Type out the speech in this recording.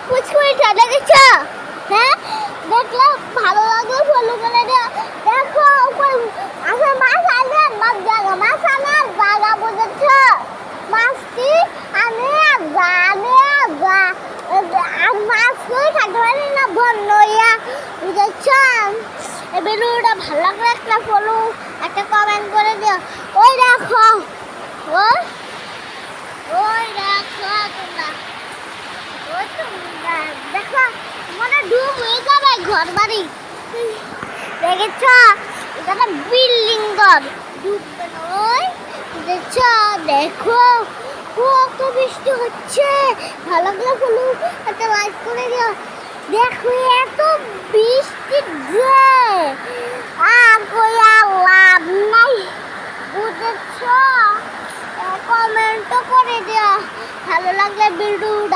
পুচকুড়িটা দেখেছো? হ্যাঁ, দেখলে ভালো লাগলো ফলো করে দিও। দেখো আসলে মাছ আনলেন, মাছ জায়গা মাছ আনার জায়গা বুঝেছো? মাছটি আনে যা আর মাছ কই থাকতে পারি না বন্য ইয়া বুঝেছো? এই ভিডিওটা ভালো লাগলে একটা ফলো একটা কমেন্ট করে দিও। ওই দেখো ওই দেখো তোমরা দেখো মানে ডুব হয়ে যাবে ঘর বাড়ি দেখেছ? এখানে বিল্ডিং ঘর ডুববে না। ওই দেখছ? দেখো কত বৃষ্টি হচ্ছে। ভালো লাগলে বলো একটা লাইক করে দিও। দেখো এত বৃষ্টি যে আর কই লাভ নাই বুঝেছ? কমেন্ট করে দিও ভালো লাগলে ভিডিওটা।